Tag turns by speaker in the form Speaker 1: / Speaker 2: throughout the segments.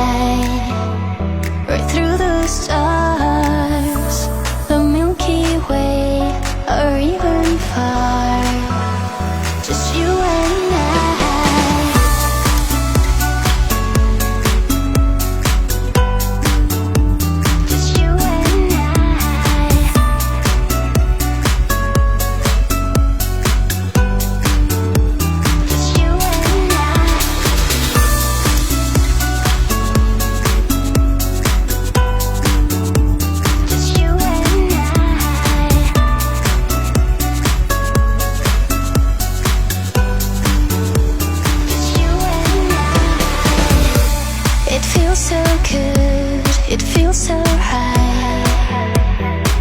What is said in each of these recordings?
Speaker 1: high, right through the stars, the Milky Way, or even far. Just you and I. Just you and I. Just you and I. Just you and I. Just you and I. It feels so good, it feels so right.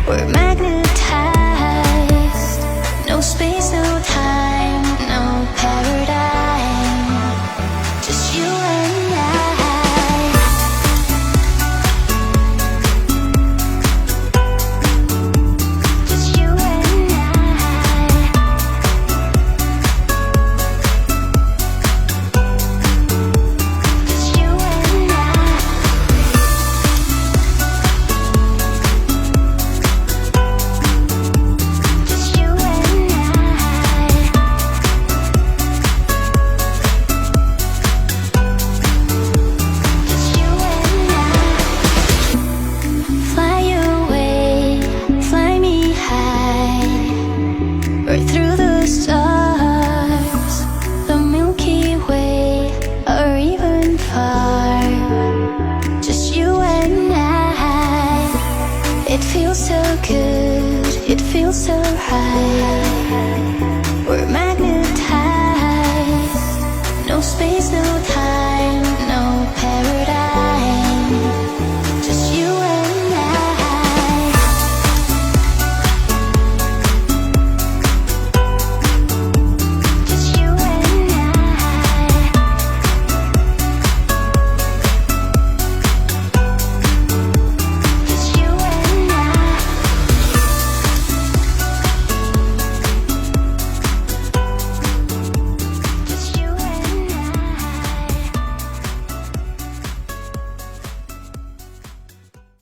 Speaker 1: We're magnetized, no space, no time, no paradigm. Just you and I. Just you and I. Just you and I. Just you and I. Just you and I. Fly away, fly me high, right through the stars, the Milky Way, or even far. Just you and I. It feels so good, it feels so right.